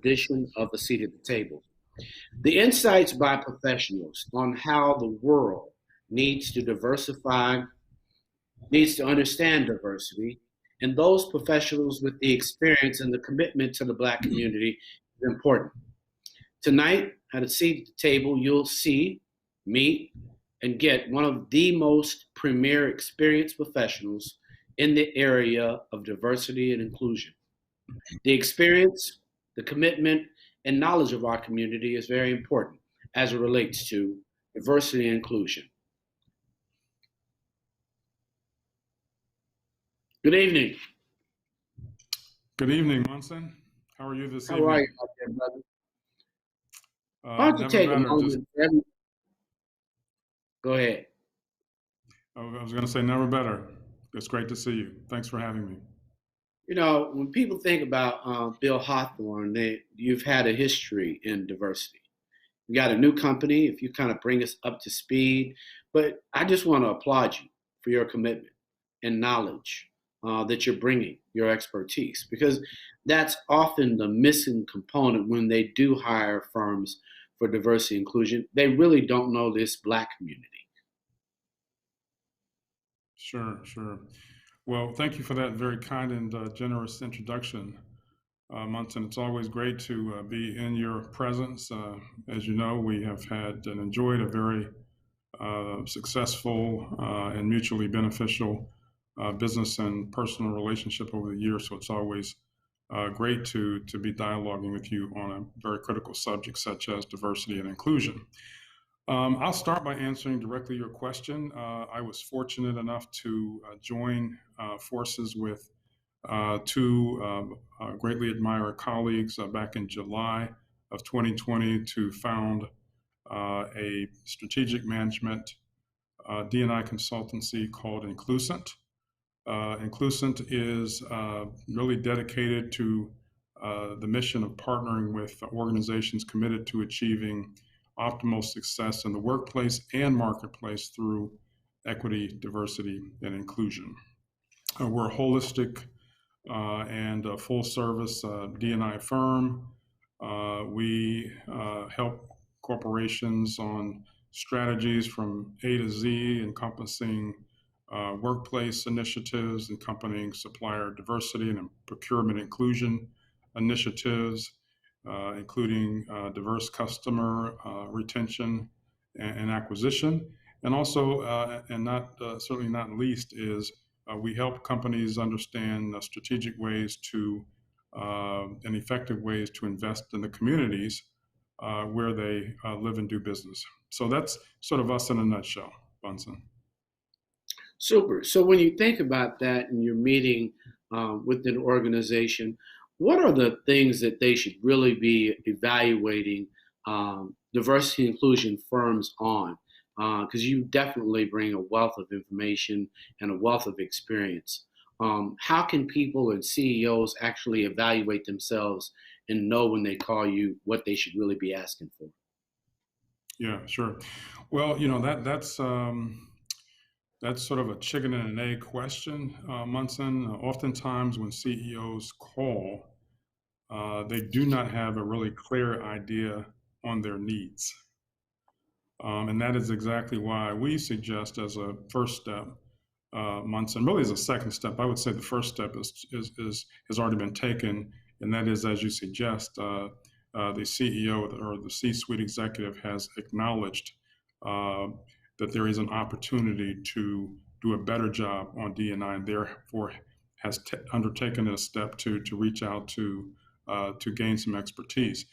edition of A Seat at the Table. The insights by professionals on how the world needs to diversify, needs to understand diversity, and those professionals with the experience and the commitment to the Black community is important. Tonight, at A Seat at the Table, you'll see, meet, and get one of the most premier experienced professionals in the area of diversity and inclusion. The experience, the commitment, and knowledge of our community is very important as it relates to diversity and inclusion. Good evening. Good evening, Munson. How are you this How are you evening? out there, brother? Why don't you Never take a better. moment? Go ahead. I was going to say never better. It's great to see you. Thanks for having me. You know, when people think about Bill Hawthorne, you've had a history in diversity. You got a new company, if you kind of bring us up to speed. But I just want to applaud you for your commitment and knowledge that you're bringing, your expertise, because that's often the missing component when they do hire firms for diversity and inclusion. They really don't know this Black community. Sure. Well, thank you for that very kind and generous introduction, Munson. It's always great to be in your presence. As you know, we have had and enjoyed a very successful and mutually beneficial business and personal relationship over the years. So it's always great to be dialoguing with you on a very critical subject such as diversity and inclusion. I'll start by answering directly your question. I was fortunate enough to join forces with two greatly admired colleagues back in July of 2020 to found a strategic management D&I consultancy called Inclusent. Inclusent is really dedicated to the mission of partnering with organizations committed to achieving optimal success in the workplace and marketplace through equity, diversity, and inclusion. We're a holistic and a full service D&I firm. We help corporations on strategies from A to Z, encompassing workplace initiatives, encompassing supplier diversity and procurement inclusion initiatives, including diverse customer retention and acquisition. And also, and not certainly not least, is we help companies understand strategic ways to and effective ways to invest in the communities where they live and do business. So that's sort of us in a nutshell, Bunsen. Super. So when you think about that and you're meeting with an organization, what are the things that they should really be evaluating diversity and inclusion firms on? Because you definitely bring a wealth of information and a wealth of experience. How can people and CEOs actually evaluate themselves and know when they call you what they should really be asking for? Yeah, sure. Well, you know that's sort of a chicken and an egg question, Munson. Oftentimes, when CEOs call, they do not have a really clear idea on their needs. And that is exactly why we suggest as a first step, Munson, really as a second step, I would say the first step has already been taken, and that is, as you suggest, the CEO or the C-suite executive has acknowledged that there is an opportunity to do a better job on D&I, and therefore has undertaken a step to reach out to gain some expertise.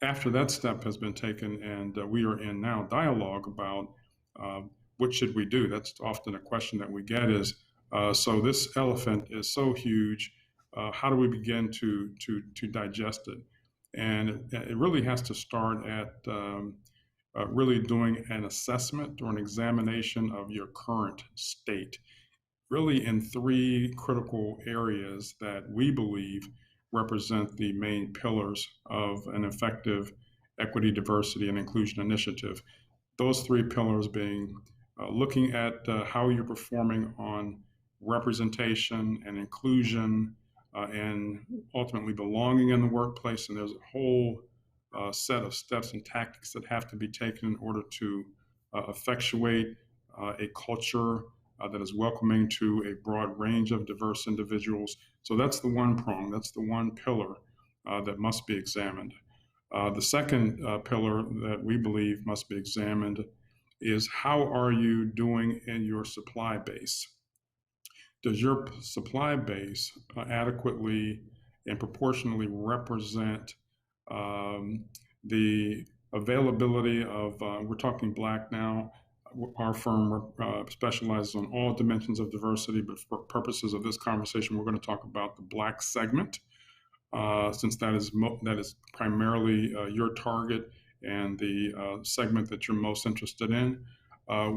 After that step has been taken, and we are in now dialogue about what should we do. That's often a question that we get is, so this elephant is so huge, how do we begin to digest it? And it really has to start at really doing an assessment or an examination of your current state, really in three critical areas that we believe represent the main pillars of an effective equity, diversity, and inclusion initiative. Those three pillars being looking at how you're performing on representation and inclusion and ultimately belonging in the workplace. And there's a whole set of steps and tactics that have to be taken in order to effectuate a culture that is welcoming to a broad range of diverse individuals. So that's the one prong, that's the one pillar that must be examined. The second pillar that we believe must be examined is how are you doing in your supply base? Does your supply base adequately and proportionally represent the availability of, we're talking Black now. Our firm specializes on all dimensions of diversity, but for purposes of this conversation, we're going to talk about the Black segment, since that is primarily your target and the segment that you're most interested in.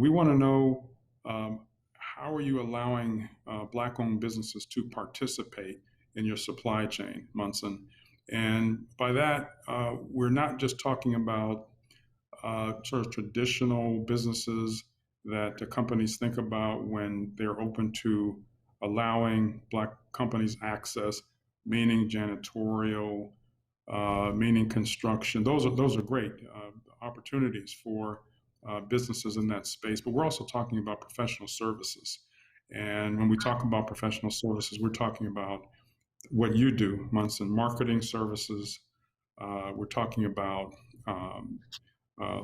We want to know, how are you allowing Black-owned businesses to participate in your supply chain, Munson? And by that, we're not just talking about sort of traditional businesses that the companies think about when they're open to allowing Black companies access, meaning janitorial, meaning construction. Those are great opportunities for businesses in that space. But we're also talking about professional services. And when we talk about professional services, we're talking about what you do, Munson, marketing services. We're talking about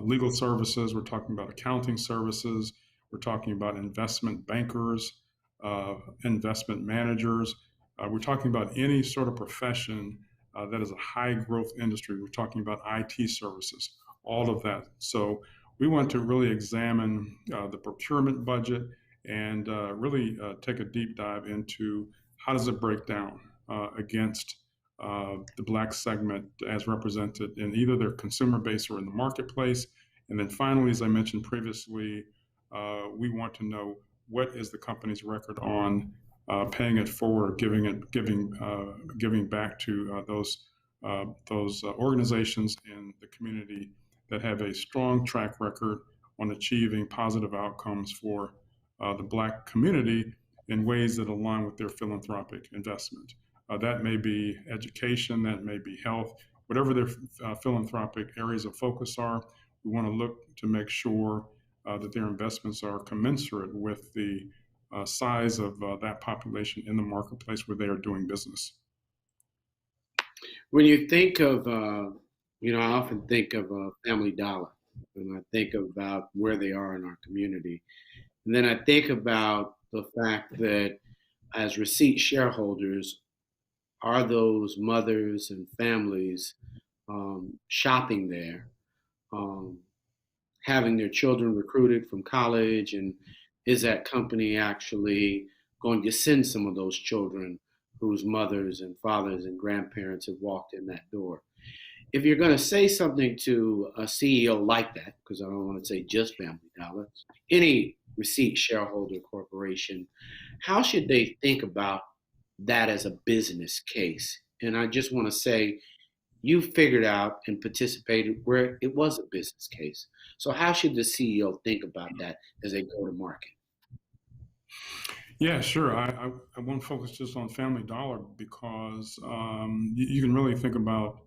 legal services. We're talking about accounting services. We're talking about investment bankers, investment managers. We're talking about any sort of profession that is a high growth industry. We're talking about IT services, all of that. So we want to really examine the procurement budget and really take a deep dive into how does it break down against the Black segment as represented in either their consumer base or in the marketplace. And then finally, as I mentioned previously, we want to know what is the company's record on paying it forward, giving back to those organizations in the community that have a strong track record on achieving positive outcomes for the Black community in ways that align with their philanthropic investment. That may be education, that may be health, whatever their philanthropic areas of focus are. We want to look to make sure that their investments are commensurate with the size of that population in the marketplace where they are doing business. When you think of, I often think of Family Dollar, and I think about where they are in our community. And then I think about the fact that as receipt shareholders, are those mothers and families shopping there, having their children recruited from college, and is that company actually going to send some of those children whose mothers and fathers and grandparents have walked in that door? If you're going to say something to a CEO like that, because I don't want to say just Family Dollar, any receipt shareholder corporation, how should they think about that as a business case? And I just want to say, you figured out and participated where it was a business case. So how should the CEO think about that as they go to market? Yeah, sure. I won't focus just on Family Dollar because you can really think about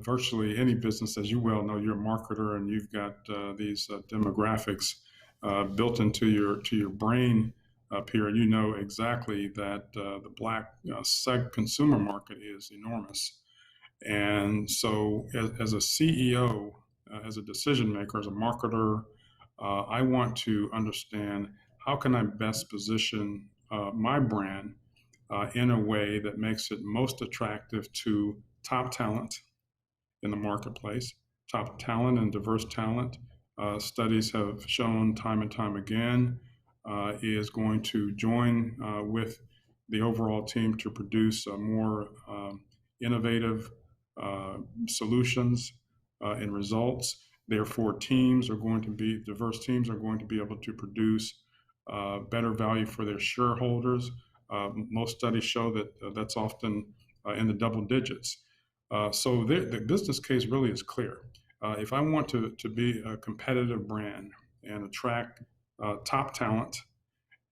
virtually any business. As you well know, you're a marketer and you've got these demographics built into your brain up here. You know exactly that the Black consumer market is enormous. And so as a CEO, as a decision maker, as a marketer, I want to understand how can I best position my brand in a way that makes it most attractive to top talent in the marketplace. Top talent and diverse talent, studies have shown time and time again, is going to join with the overall team to produce more innovative solutions and results. Therefore, diverse teams are going to be able to produce better value for their shareholders. Most studies show that that's often in the double digits. So the business case really is clear. If I want to be a competitive brand and attract top talent,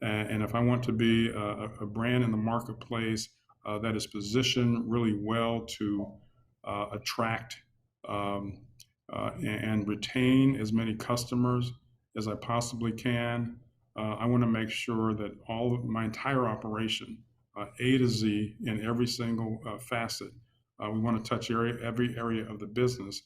and if I want to be a brand in the marketplace that is positioned really well to attract um, and retain as many customers as I possibly can. I want to make sure that all of my entire operation, A to Z, in every single facet, we want to touch every area of the business,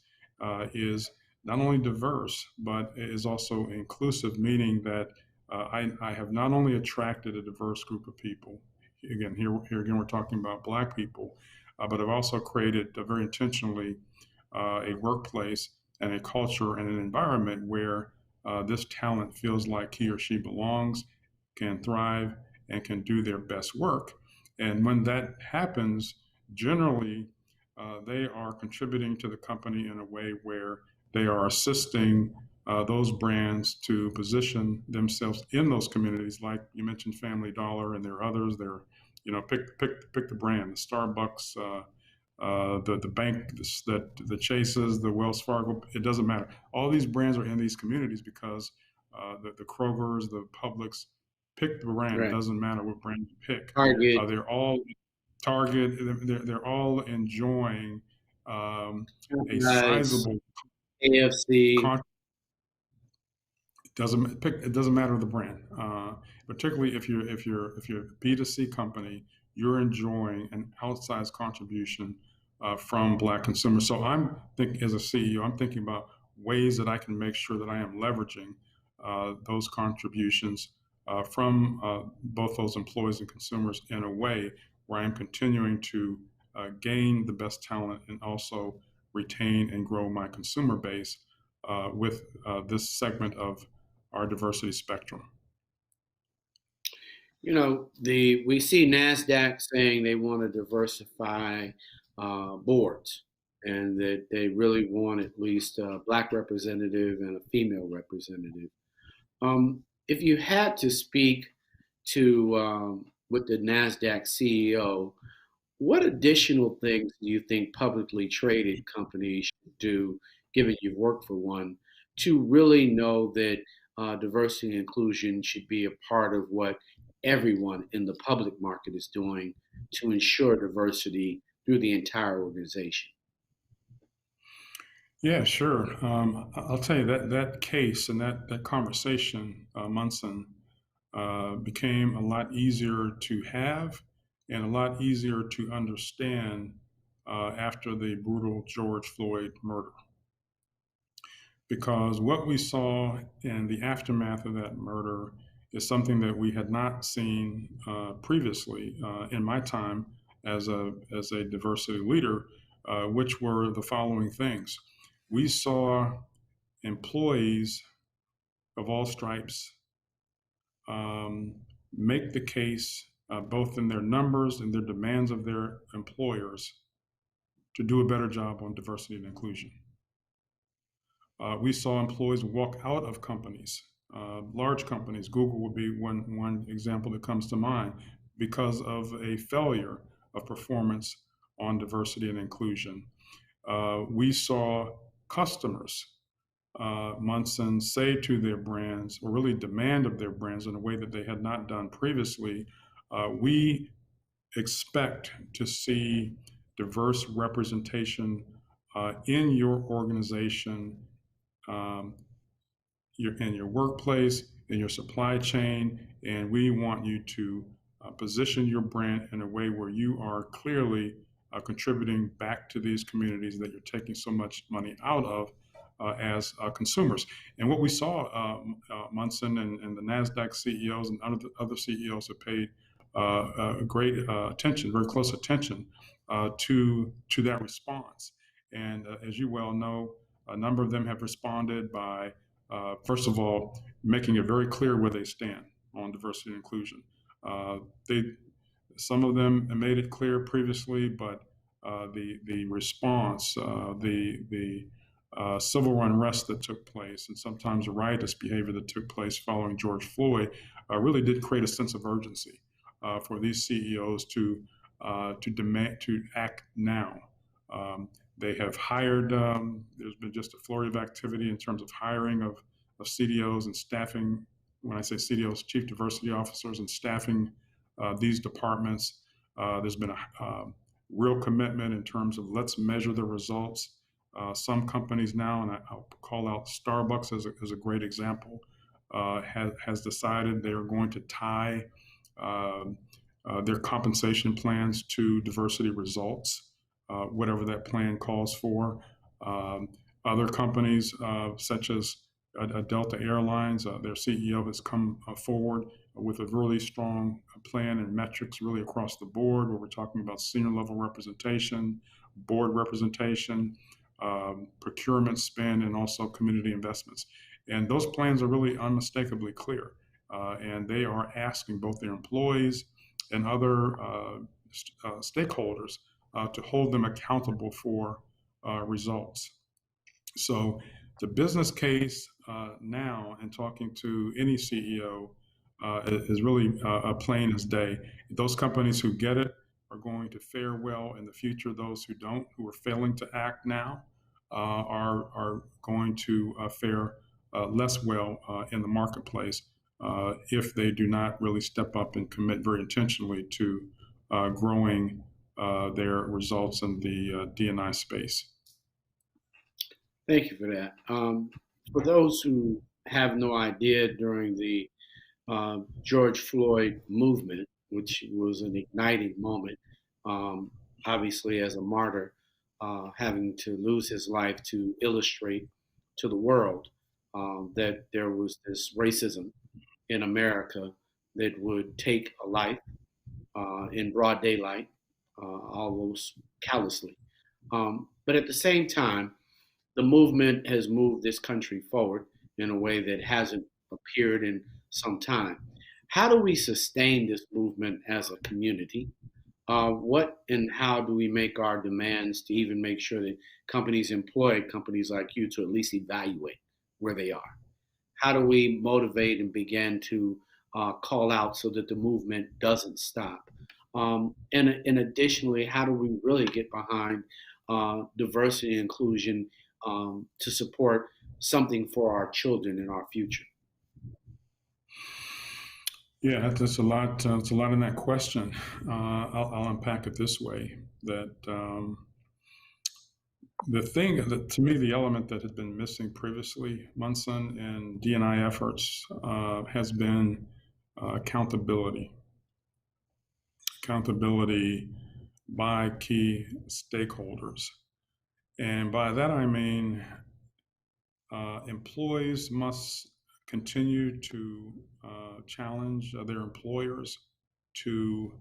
is not only diverse, but is also inclusive, meaning that I have not only attracted a diverse group of people. Again, here again, we're talking about Black people, but I've also created very intentionally a workplace and a culture and an environment where this talent feels like he or she belongs, can thrive, and can do their best work. And when that happens, generally, they are contributing to the company in a way where they are assisting those brands to position themselves in those communities. Like you mentioned, Family Dollar, and there are others. There, pick the brand, the Starbucks, the bank, the Chases, the Wells Fargo. It doesn't matter. All these brands are in these communities because the Krogers, the Publix, pick the brand. It Right. doesn't matter what brand you pick. Target, They're all Target. They're all enjoying a Nice, sizable AFC. con- it doesn't matter the brand, particularly if you're a B2C company, you're enjoying an outsized contribution from Black consumers. So I'm thinking, as a CEO, I'm thinking about ways that I can make sure that I am leveraging those contributions from both those employees and consumers in a way where I'm continuing to gain the best talent and also retain and grow my consumer base with this segment of our diversity spectrum. We see NASDAQ saying they want to diversify boards, and that they really want at least a Black representative and a female representative. If you had to speak to with the NASDAQ CEO, what additional things do you think publicly traded companies should do, given you've worked for one, to really know that diversity and inclusion should be a part of what everyone in the public market is doing to ensure diversity through the entire organization? Yeah, sure. I'll tell you that case and that conversation, Munson, became a lot easier to have and a lot easier to understand after the brutal George Floyd murder. Because what we saw in the aftermath of that murder is something that we had not seen previously in my time as a diversity leader, which were the following things. We saw employees of all stripes um, make the case, both in their numbers and their demands of their employers, to do a better job on diversity and inclusion. We saw employees walk out of companies, large companies. Google would be one example that comes to mind because of a failure of performance on diversity and inclusion. We saw customers, Munson, say to their brands, or really demand of their brands in a way that they had not done previously, we expect to see diverse representation in your organization, um, in your workplace, in your supply chain, and we want you to position your brand in a way where you are clearly contributing back to these communities that you're taking so much money out of as consumers. And what we saw, Munson and the NASDAQ CEOs and other CEOs have paid great attention, very close attention to that response. And as you well know, a number of them have responded by, first of all, making it very clear where they stand on diversity and inclusion. They, some of them made it clear previously, but the response, the civil unrest that took place, and sometimes riotous behavior that took place following George Floyd, really did create a sense of urgency for these CEOs to demand to act now. They have hired. There's been just a flurry of activity in terms of hiring of CDOs and staffing. When I say CDOs, Chief Diversity Officers, and staffing these departments. There's been a real commitment in terms of let's measure the results. Some companies now, and I'll call out Starbucks as a great example, has decided they are going to tie uh, their compensation plans to diversity results, whatever that plan calls for. Um, Other companies, such as Delta Airlines, their CEO has come forward with a really strong plan and metrics really across the board, where we're talking about senior level representation, board representation, procurement spend, and also community investments. And those plans are really unmistakably clear. And they are asking both their employees and other stakeholders to hold them accountable for results. So the business case now, and talking to any CEO, is really plain as day. Those companies who get it are going to fare well in the future. Those who don't, who are failing to act now, are going to fare less well in the marketplace if they do not really step up and commit very intentionally to growing their results in the D&I space. Thank you for that. For those who have no idea, during the George Floyd movement, which was an igniting moment, um, obviously as a martyr, having to lose his life to illustrate to the world that there was this racism in America that would take a life in broad daylight, almost callously. But at the same time, the movement has moved this country forward in a way that hasn't appeared in some time. How do we sustain this movement as a community? What and how do we make our demands to even make sure that companies employ companies like you to at least evaluate where they are? How do we motivate and begin to call out so that the movement doesn't stop? And additionally, how do we really get behind diversity and inclusion to support something for our children and our future? Yeah, that's a lot. It's a lot in that question. I'll unpack it this way: that the thing that, to me, the element that had been missing previously, Munson, in D&I efforts, has been accountability. Accountability by key stakeholders, and by that I mean employees must continue to challenge their employers to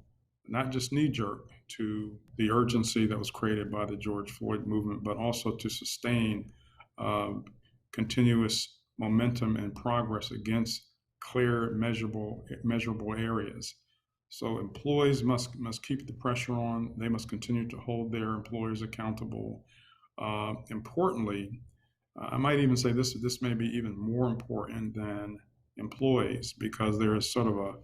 not just knee jerk to the urgency that was created by the George Floyd movement, but also to sustain uh, continuous momentum and progress against clear, measurable areas. So employees must keep the pressure on. They must continue to hold their employers accountable. Importantly, I might even say this may be even more important than employees, because there is sort of a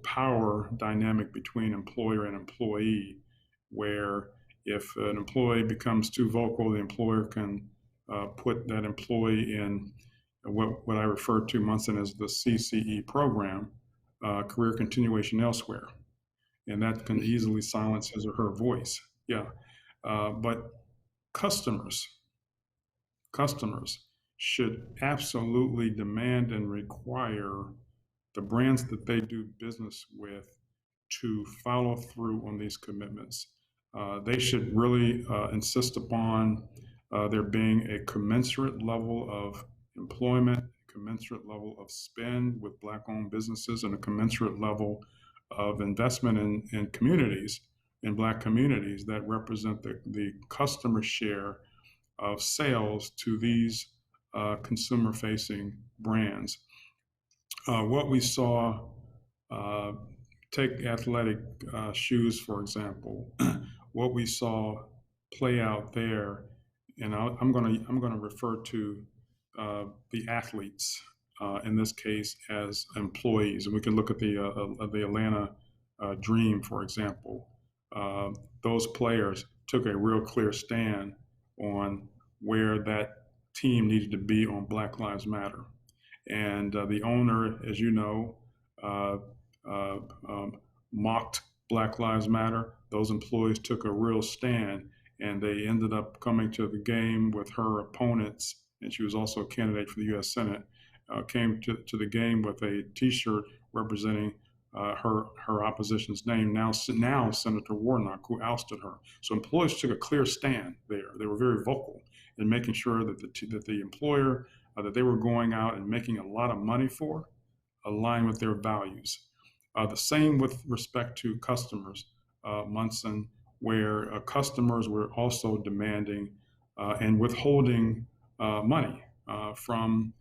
power dynamic between employer and employee, where if an employee becomes too vocal, the employer can put that employee in what I refer to, Munson, as the CCE program, career continuation elsewhere, and that can easily silence his or her voice. Yeah, but customers customers should absolutely demand and require the brands that they do business with to follow through on these commitments. They should really insist upon there being a commensurate level of employment, commensurate level of spend with Black-owned businesses, and a commensurate level of investment in communities, in Black communities that represent the customer share of sales to these consumer-facing brands. What we saw, uh, take athletic shoes for example, what we saw play out there, and I'm going to refer to the athletes in this case as employees, and we can look at the Atlanta Dream, for example. Uh, those players took a real clear stand on where that team needed to be on Black Lives Matter. And the owner, as you know, uh, uh, um, mocked Black Lives Matter, those employees took a real stand, and they ended up coming to the game with her opponents, and she was also a candidate for the U.S. Senate, came to the game with a T-shirt representing her opposition's name, now Senator Warnock, who ousted her. So employees took a clear stand there. They were very vocal in making sure that the employer that they were going out and making a lot of money for aligned with their values. The same with respect to customers, Munson, where customers were also demanding and withholding money from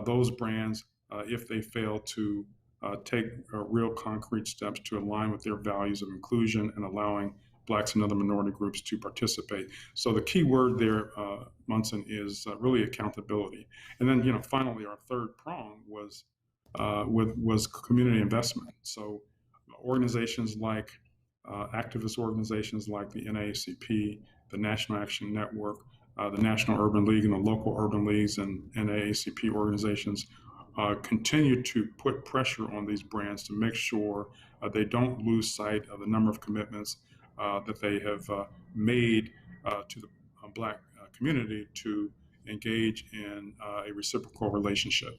those brands if they fail to take real concrete steps to align with their values of inclusion and allowing Blacks and other minority groups to participate. So the key word there, Munson, is really accountability. And then, finally, our third prong was community investment. So organizations like activist organizations like the NAACP, the National Action Network, the National Urban League, and the local urban leagues and NAACP organizations continue to put pressure on these brands to make sure they don't lose sight of the number of commitments that they have made to the Black community to engage in a reciprocal relationship.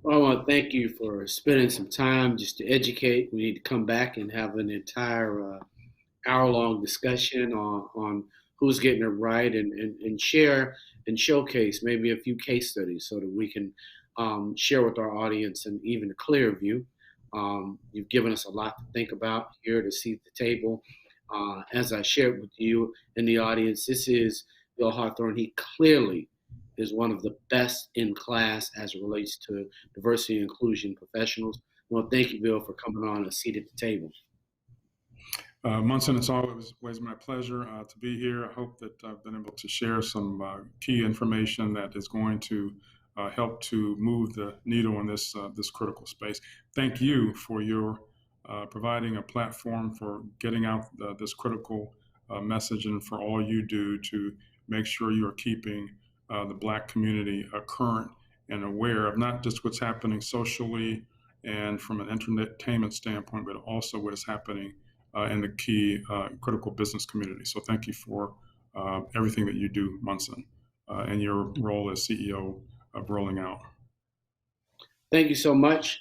Well, I want to thank you for spending some time just to educate. We need to come back and have an entire hour-long discussion on who's getting it right and share and showcase maybe a few case studies so that we can share with our audience and even a clear view. You've given us a lot to think about here to see at the table. As I shared with you in the audience, this is Bill Hawthorne. He clearly is one of the best in class as it relates to diversity and inclusion professionals. Well, thank you, Bill, for coming on a seat at the table. Munson, it's always my pleasure to be here. I hope that I've been able to share some key information that is going to help to move the needle in this critical space. Thank you for your providing a platform for getting out this critical message, and for all you do to make sure you are keeping the Black community current and aware of not just what's happening socially and from an entertainment standpoint, but also what is happening in the key critical business community. So thank you for everything that you do, Munson, and your role as CEO of Rolling Out. Thank you so much.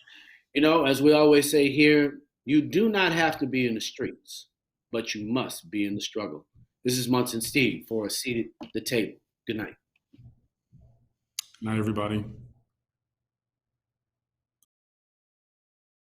As we always say here, you do not have to be in the streets, but you must be in the struggle. This is Munson Steed for A Seat at the Table. Good night. Good night, everybody.